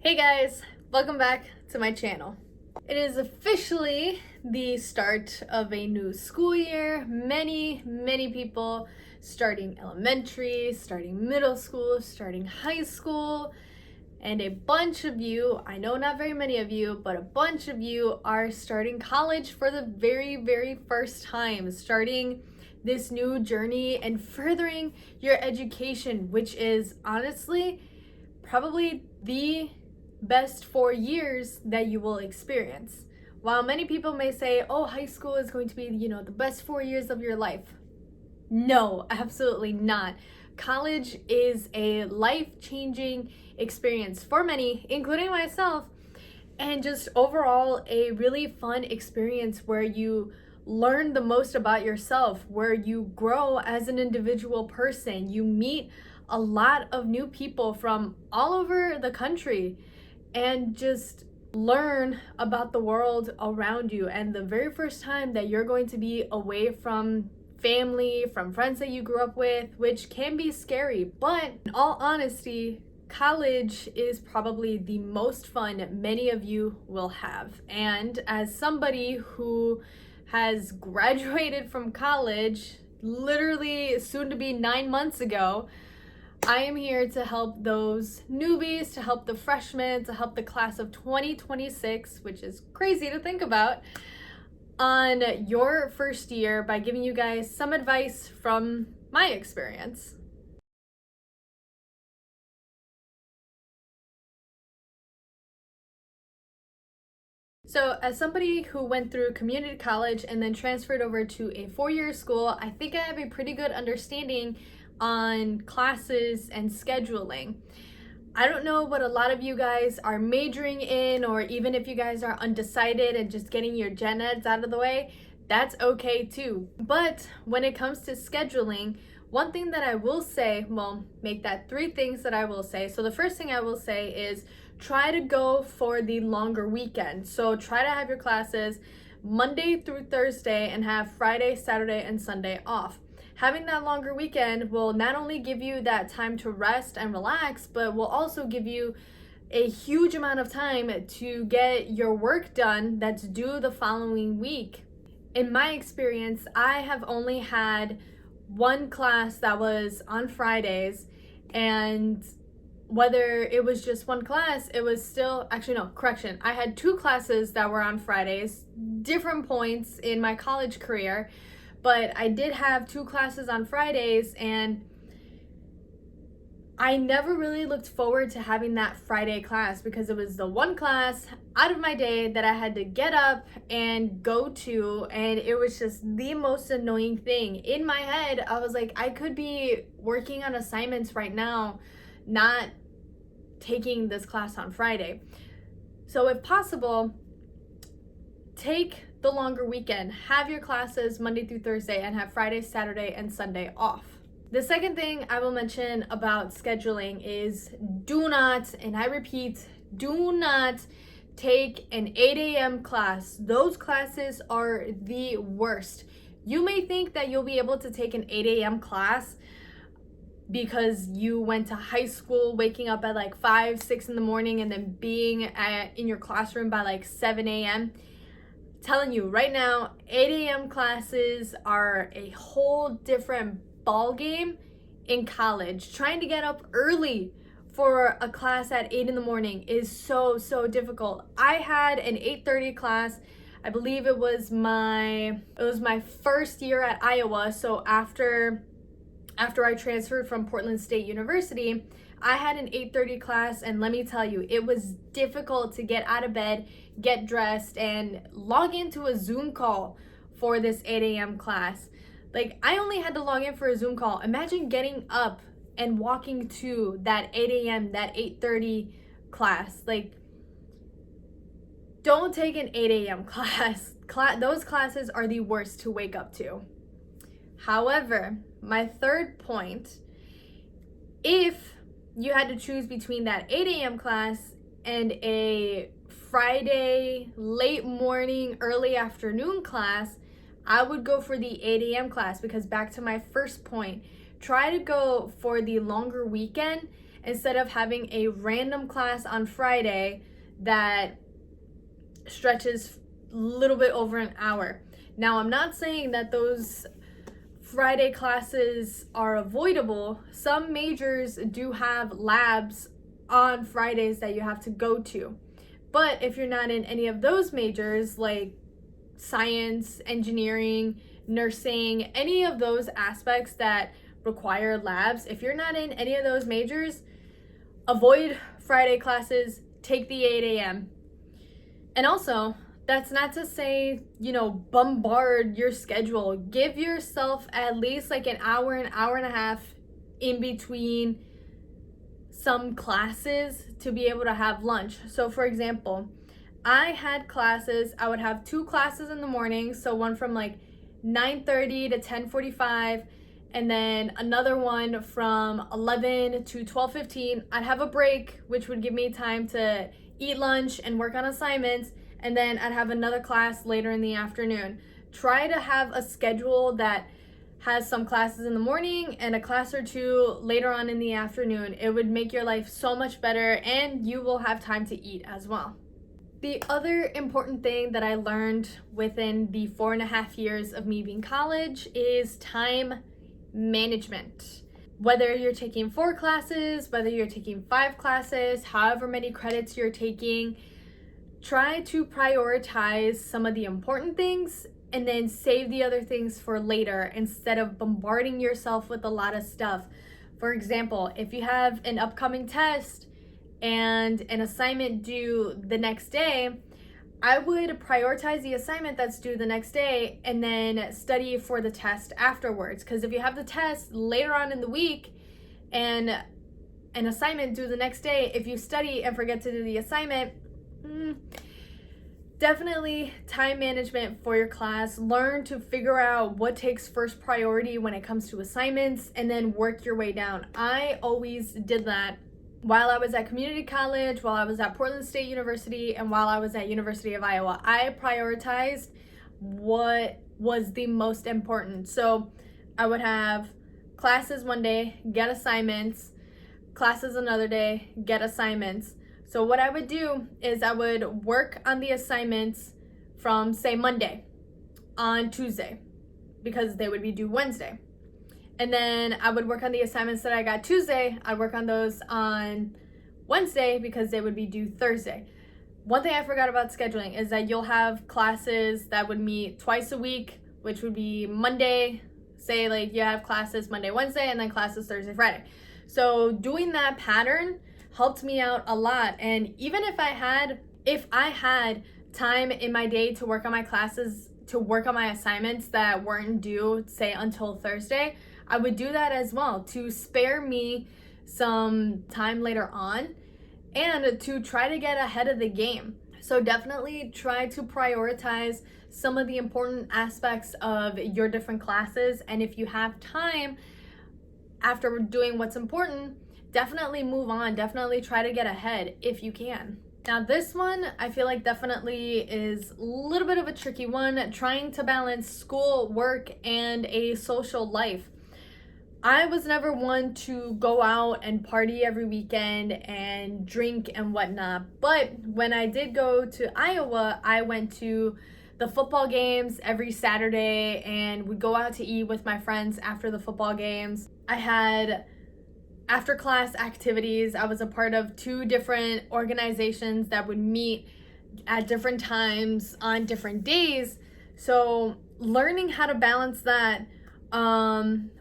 Hey guys, welcome back to my channel. It is officially the start of a new school year. Many people starting elementary, starting middle school, starting high school, and a bunch of you, I know not very many of you, but a bunch of you are starting college for the very first time, starting this new journey and furthering your education, which is honestly probably the best 4 years that you will experience. While many people may say, oh, high school is going to be, the best 4 years of your life. No, absolutely not. College is a life-changing experience for many, including myself, and just overall a really fun experience where you learn the most about yourself, where you grow as an individual person. You meet a lot of new people from all over the country and just learn about the world around you. And the very first time that you're going to be away from family, from friends that you grew up with, which can be scary, but in all honesty, college is probably the most fun many of you will have. And as somebody who has graduated from college literally soon to be 9 months ago, I am here to help those newbies, to help the freshmen, to help the class of 2026, which is crazy to think about, on your first year by giving you guys some advice from my experience. So as somebody who went through community college and then transferred over to a 4-year school, I think I have a pretty good understanding on classes and scheduling. I don't know what a lot of you guys are majoring in, or even if you guys are undecided and just getting your gen eds out of the way, that's okay too. But when it comes to scheduling, one thing that I will say, well, make that 3 things that I will say. So the first thing I will say is try to go for the longer weekend. So try to have your classes Monday through Thursday and have Friday, Saturday, and Sunday off. Having that longer weekend will not only give you that time to rest and relax, but will also give you a huge amount of time to get your work done that's due the following week. In my experience, I have only had one class that was on Fridays, and whether it was just one class, it was still, actually no, correction. I had 2 classes that were on Fridays, different points in my college career, but I did have 2 classes on Fridays, and I never really looked forward to having that Friday class because it was the one class out of my day that I had to get up and go to, and it was just the most annoying thing. In my head, I was like, I could be working on assignments right now, not taking this class on Friday. So if possible, take the longer weekend, have your classes Monday through Thursday, and have Friday, Saturday, and Sunday off. The second thing I will mention about scheduling is do not, and I repeat, do not take an 8 a.m. class. Those classes are the worst. You may think that you'll be able to take an 8 a.m. class because you went to high school, waking up at like 5, 6 in the morning, and then being in your classroom by like 7 a.m. Telling you right now, 8 a.m. classes are a whole different ball game in college. Trying to get up early for a class at 8 in the morning is so difficult. I had an 8:30 class. I believe it was my first year at Iowa. So after I transferred from Portland State University, I had an 8:30 class, and let me tell you, it was difficult to get out of bed, get dressed, and log into a Zoom call for this 8 a.m. class. Like, I only had to log in for a Zoom call. Imagine getting up and walking to that 8 a.m., that 8:30 class. Like, don't take an 8 a.m. class. Those classes are the worst to wake up to. However, my third point, if you had to choose between that 8 a.m. class and a Friday late morning, early afternoon class, I would go for the 8 a.m. class because, back to my first point, try to go for the longer weekend instead of having a random class on Friday that stretches a little bit over an hour. Now, I'm not saying that those Friday classes are avoidable. Some majors do have labs on Fridays that you have to go to. But if you're not in any of those majors, like science, engineering, nursing, any of those aspects that require labs, if you're not in any of those majors, avoid Friday classes, take the 8 a.m. And also, that's not to say, bombard your schedule. Give yourself at least like an hour and a half in between some classes to be able to have lunch. So for example, I had classes, I would have 2 classes in the morning, so one from like 9:30 to 10:45, and then another one from 11 to 12:15. I'd have a break, which would give me time to eat lunch and work on assignments, and then I'd have another class later in the afternoon. Try to have a schedule that has some classes in the morning and a class or 2 later on in the afternoon. It would make your life so much better, and you will have time to eat as well. The other important thing that I learned within the 4.5 years of me being college is time management. Whether you're taking 4 classes, whether you're taking 5 classes, however many credits you're taking, try to prioritize some of the important things and then save the other things for later instead of bombarding yourself with a lot of stuff. For example, if you have an upcoming test and an assignment due the next day, I would prioritize the assignment that's due the next day and then study for the test afterwards. Because if you have the test later on in the week and an assignment due the next day, if you study and forget to do the assignment, definitely time management for your class. Learn to figure out what takes first priority when it comes to assignments and then work your way down. I always did that while I was at community college, while I was at Portland State University, and while I was at University of Iowa. I prioritized what was the most important. So I would have classes one day, get assignments, classes another day, get assignments. So what I would do is I would work on the assignments from, say, Monday on Tuesday, because they would be due Wednesday. And then I would work on the assignments that I got Tuesday. I'd work on those on Wednesday because they would be due Thursday. One thing I forgot about scheduling is that you'll have classes that would meet twice a week, which would be Monday. Say like you have classes Monday, Wednesday, and then classes Thursday, Friday. So doing that pattern helped me out a lot. And even if I had time in my day to work on my classes, to work on my assignments that weren't due, say, until Thursday, I would do that as well to spare me some time later on and to try to get ahead of the game. So definitely try to prioritize some of the important aspects of your different classes. And if you have time after doing what's important, definitely move on. Definitely try to get ahead if you can. Now this one, I feel like definitely is a little bit of a tricky one, trying to balance school, work, and a social life. I was never one to go out and party every weekend and drink and whatnot. But when I did go to Iowa, I went to the football games every Saturday and would go out to eat with my friends after the football games. I had after class activities. I was a part of 2 different organizations that would meet at different times on different days. So learning how to balance that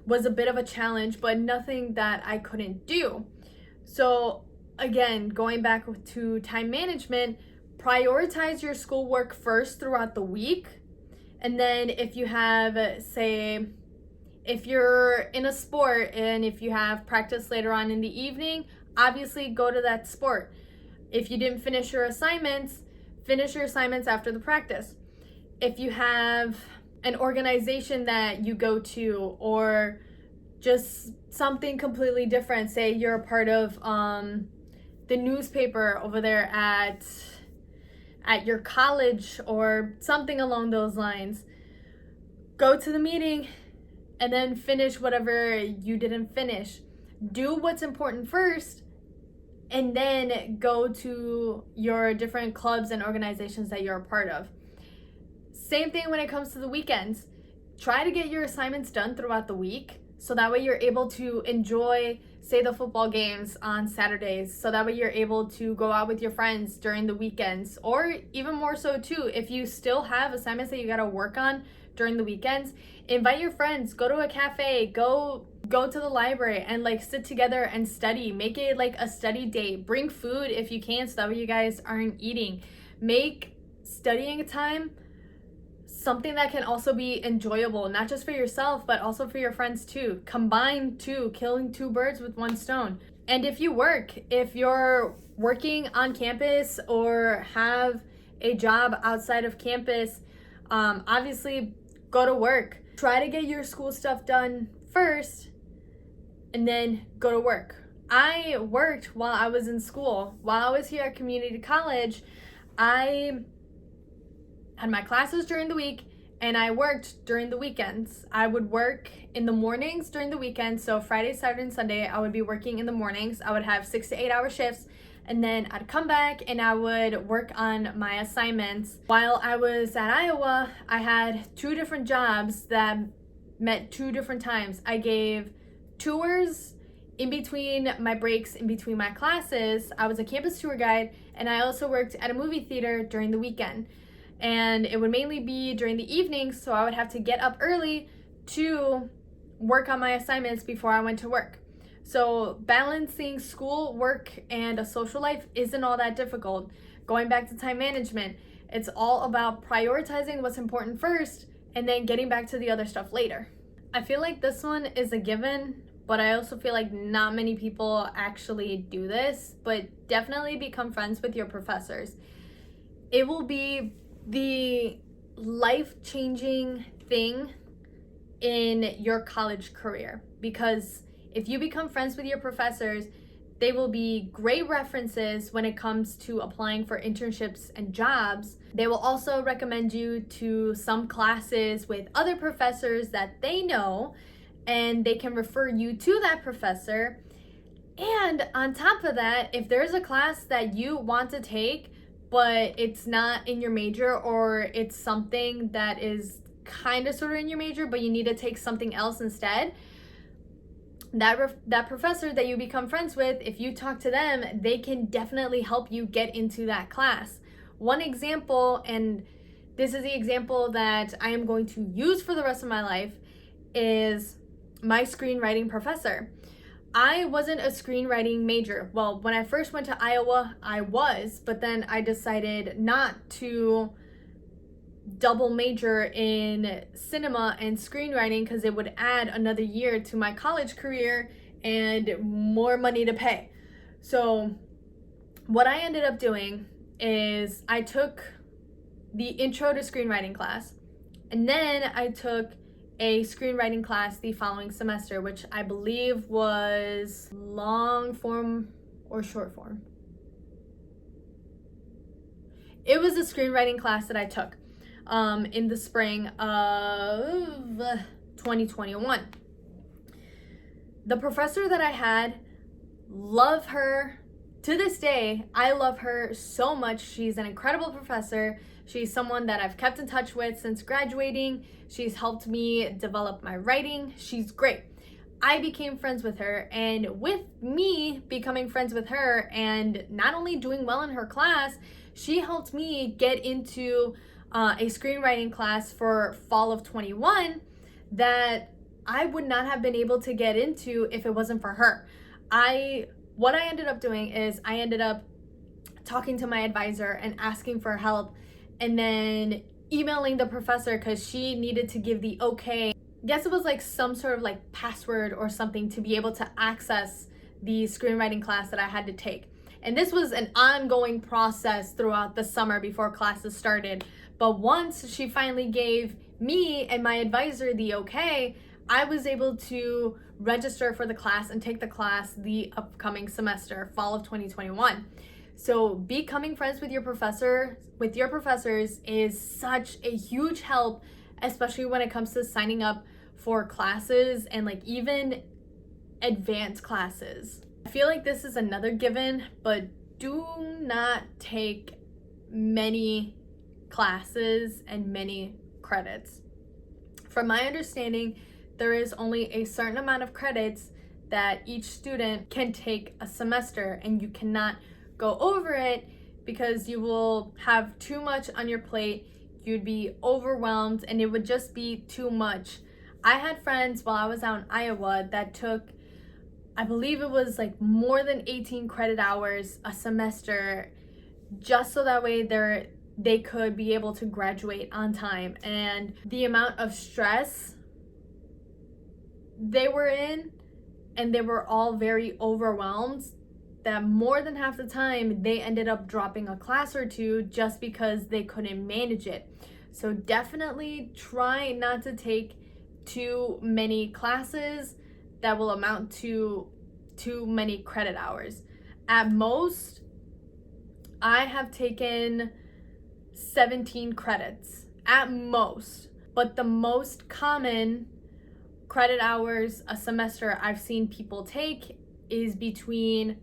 was a bit of a challenge, but nothing that I couldn't do. So again, going back to time management, prioritize your schoolwork first throughout the week. And then if you have, say, if you're in a sport and if you have practice later on in the evening, obviously go to that sport. If you didn't finish your assignments after the practice. If you have an organization that you go to or just something completely different, say you're a part of the newspaper over there at your college or something along those lines, go to the meeting and then finish whatever you didn't finish. Do what's important first and then go to your different clubs and organizations that you're a part of. Same thing when it comes to the weekends. Try to get your assignments done throughout the week, so that way you're able to enjoy, say, the football games on Saturdays. So that way you're able to go out with your friends during the weekends, or even more so too, if you still have assignments that you gotta work on during the weekends, invite your friends, go to a cafe, go to the library and like sit together and study. Make it like a study date. Bring food if you can, so that way you guys aren't eating. Make studying time something that can also be enjoyable, not just for yourself, but also for your friends too. Combine two, killing two birds with one stone. And if you're working on campus or have a job outside of campus, obviously go to work. Try to get your school stuff done first and then go to work. I worked while I was in school. While I was here at community college, I had my classes during the week and I worked during the weekends. I would work in the mornings during the weekend. So Friday, Saturday, and Sunday, I would be working in the mornings. I would have 6 to 8 hour shifts, and then I'd come back and I would work on my assignments. While I was at Iowa, I had 2 different jobs that met 2 different times. I gave tours in between my breaks, in between my classes. I was a campus tour guide, and I also worked at a movie theater during the weekend. And it would mainly be during the evenings, so I would have to get up early to work on my assignments before I went to work. So balancing school, work, and a social life isn't all that difficult. Going back to time management, it's all about prioritizing what's important first and then getting back to the other stuff later. I feel like this one is a given, but I also feel like not many people actually do this, but definitely become friends with your professors. It will be the life-changing thing in your college career, because if you become friends with your professors, they will be great references when it comes to applying for internships and jobs. They will also recommend you to some classes with other professors that they know, and they can refer you to that professor. And on top of that, if there's a class that you want to take but it's not in your major, or it's something that is kind of sort of in your major but you need to take something else instead, that professor that you become friends with, if you talk to them, they can definitely help you get into that class. One example, and this is the example that I am going to use for the rest of my life, is my screenwriting professor. I wasn't a screenwriting major. Well, when I first went to Iowa, I was, but then I decided not to double major in cinema and screenwriting because it would add another year to my college career and more money to pay. So what I ended up doing is I took the intro to screenwriting class, and then I took a screenwriting class the following semester, which I believe was long form or short form. It was a screenwriting class that I took in the spring of 2021. The professor that I had, love her to this day. I love her so much. She's an incredible professor. She's someone that I've kept in touch with since graduating. She's helped me develop my writing. She's great. I became friends with her, and with me becoming friends with her and not only doing well in her class, she helped me get into a screenwriting class for fall of 21 that I would not have been able to get into if it wasn't for her. What I ended up doing is I ended up talking to my advisor and asking for help, and then emailing the professor because she needed to give the okay. I guess it was like some sort of like password or something to be able to access the screenwriting class that I had to take. And this was an ongoing process throughout the summer before classes started. But once she finally gave me and my advisor the okay, I was able to register for the class and take the class the upcoming semester, fall of 2021. So becoming friends with your professors is such a huge help, especially when it comes to signing up for classes and like even advanced classes. I feel like this is another given, but do not take many classes and many credits. From my understanding, there is only a certain amount of credits that each student can take a semester, and you cannot go over it because you will have too much on your plate. You'd be overwhelmed and it would just be too much. I had friends while I was out in Iowa that took, I believe it was like more than 18 credit hours a semester, just so that way they could be able to graduate on time. And the amount of stress they were in, and they were all very overwhelmed, that more than half the time they ended up dropping a class or two just because they couldn't manage it. So definitely try not to take too many classes that will amount to too many credit hours. At most, I have taken 17 credits at most, but the most common credit hours a semester I've seen people take is between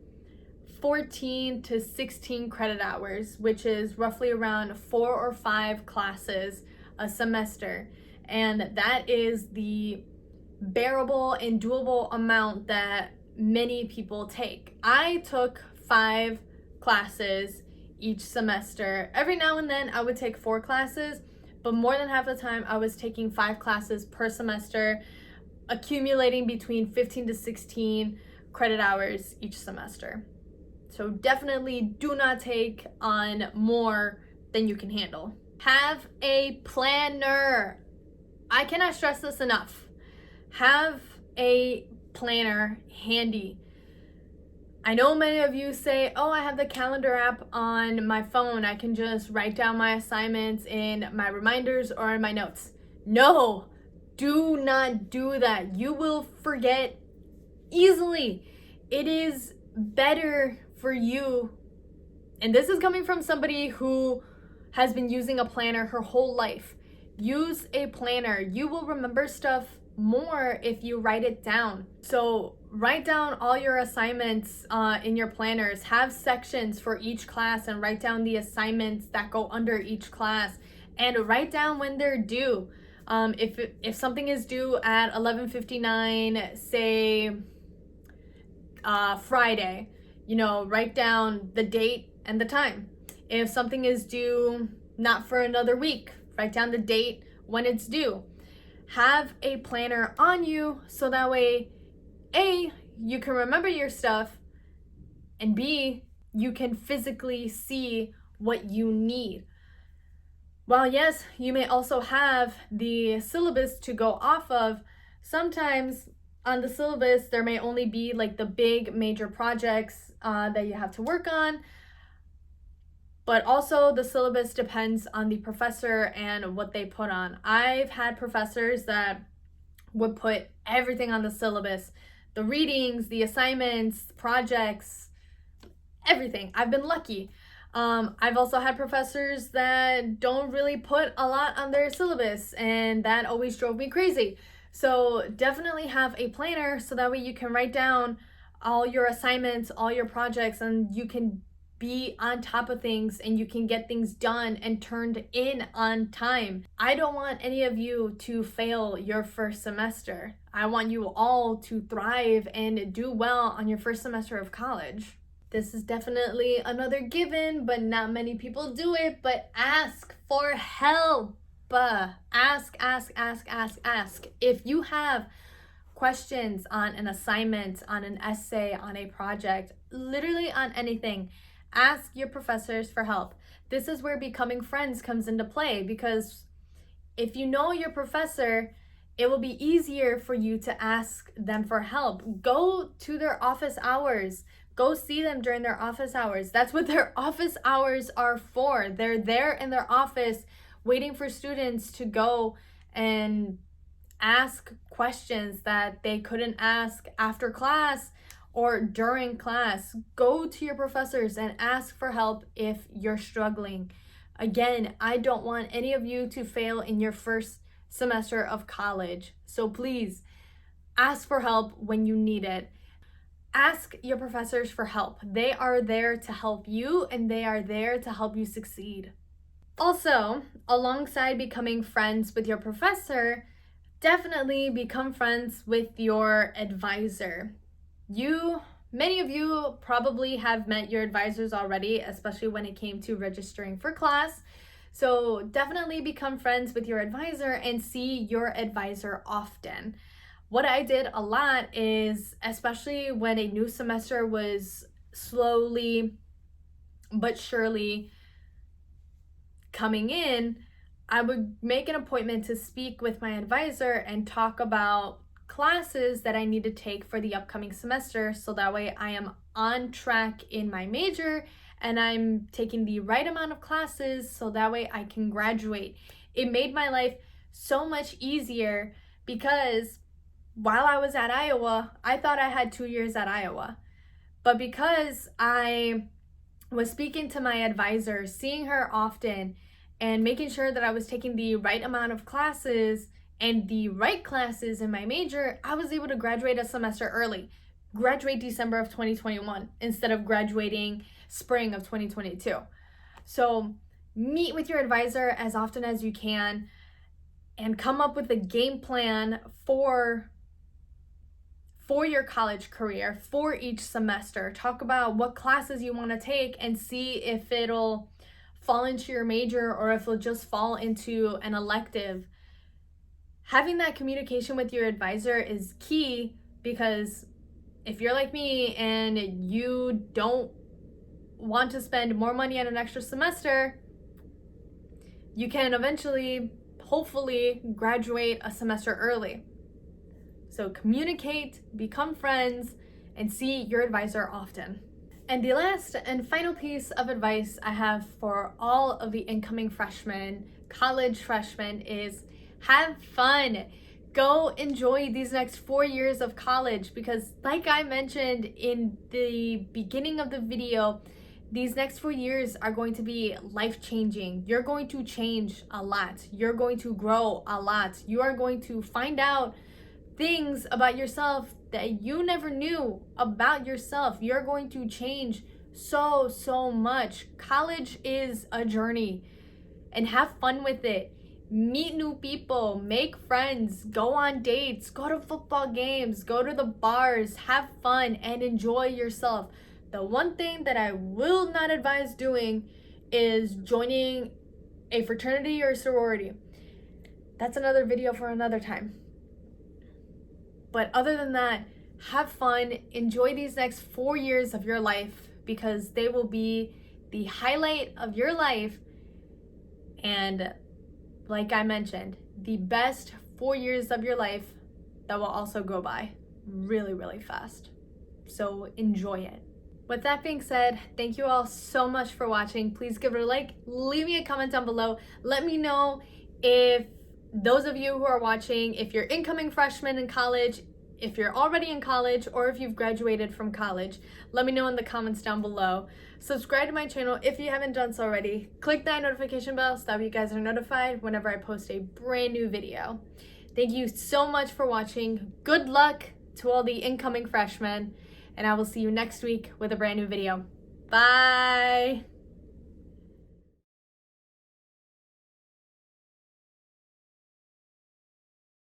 14 to 16 credit hours, which is roughly around 4 or 5 classes a semester. And that is the bearable and doable amount that many people take. I took 5 classes each semester. Every now and then I would take 4 classes, but more than half the time I was taking 5 classes per semester, accumulating between 15 to 16 credit hours each semester. So definitely do not take on more than you can handle. Have a planner. I cannot stress this enough. Have a planner handy. I know many of you say, oh, I have the calendar app on my phone. I can just write down my assignments in my reminders or in my notes. No, do not do that. You will forget easily. It is better for you, and this is coming from somebody who has been using a planner her whole life. Use a planner. You will remember stuff more if you write it down. So write down all your assignments in your planners. Have sections for each class and write down the assignments that go under each class, and write down when they're due. If something is due at 11:59, say Friday, write down the date and the time. If something is due not for another week, write down the date when it's due. Have a planner on you so that way, A, you can remember your stuff, and B, you can physically see what you need. While yes, you may also have the syllabus to go off of, sometimes on the syllabus there may only be like the big major projects that you have to work on, but also the syllabus depends on the professor and what they put on. I've had professors that would put everything on the syllabus, the readings, the assignments, projects, everything. I've been lucky. I've also had professors that don't really put a lot on their syllabus, and that always drove me crazy. So definitely have a planner so that way you can write down all your assignments, all your projects, and you can be on top of things and you can get things done and turned in on time. I don't want any of you to fail your first semester. I want you all to thrive and do well on your first semester of college. This is definitely another given, but not many people do it. But ask for help. Ask. If you have questions on an assignment, on an essay, on a project, literally on anything, ask your professors for help. This is where becoming friends comes into play, because if you know your professor, it will be easier for you to ask them for help. Go to their office hours. Go see them during their office hours. That's what their office hours are for. They're there in their office waiting for students to go and ask questions that they couldn't ask after class or during class. Go to your professors and ask for help if you're struggling. Again, I don't want any of you to fail in your first semester of college. So please ask for help when you need it. Ask your professors for help. They are there to help you, and they are there to help you succeed. Also, alongside becoming friends with your professor, definitely become friends with your advisor. Many of you probably have met your advisors already, especially when it came to registering for class. So definitely become friends with your advisor and see your advisor often. What I did a lot is, especially when a new semester was slowly but surely coming in, I would make an appointment to speak with my advisor and talk about classes that I need to take for the upcoming semester, so that way I am on track in my major and I'm taking the right amount of classes so that way I can graduate. It made my life so much easier because while I was at Iowa, I thought I had 2 years at Iowa. But because I was speaking to my advisor, seeing her often, and making sure that I was taking the right amount of classes and the right classes in my major, I was able to graduate a semester early. Graduate December of 2021 instead of graduating spring of 2022. So meet with your advisor as often as you can and come up with a game plan for your college career for each semester. Talk about what classes you want to take and see if it'll fall into your major or if it'll just fall into an elective. Having that communication with your advisor is key, because if you're like me and you don't want to spend more money on an extra semester, you can eventually, hopefully, graduate a semester early. So communicate, become friends, and see your advisor often. And the last and final piece of advice I have for all of the incoming freshmen, college freshmen, is have fun. Go enjoy these next 4 years of college, because like I mentioned in the beginning of the video, these next 4 years are going to be life-changing. You're going to change a lot. You're going to grow a lot. You are going to find out things about yourself that you never knew about yourself. You're going to change so much. College is a journey, and have fun with it. Meet new people, make friends, go on dates, go to football games, go to the bars, have fun, and enjoy yourself. The one thing that I will not advise doing is joining a fraternity or sorority. That's another video for another time. But other than that, have fun, enjoy these next 4 years of your life, because they will be the highlight of your life. And like I mentioned, the best 4 years of your life that will also go by really fast. So enjoy it. With that being said, thank you all so much for watching. Please give it a like, leave me a comment down below. Let me know if those of you who are watching, if you're incoming freshmen in college, if you're already in college, or if you've graduated from college. Let me know in the comments down below. Subscribe to my channel if you haven't done so already. Click that notification bell so that you guys are notified whenever I post a brand new video. Thank you so much for watching. Good luck to all the incoming freshmen, and I will see you next week with a brand new video. Bye!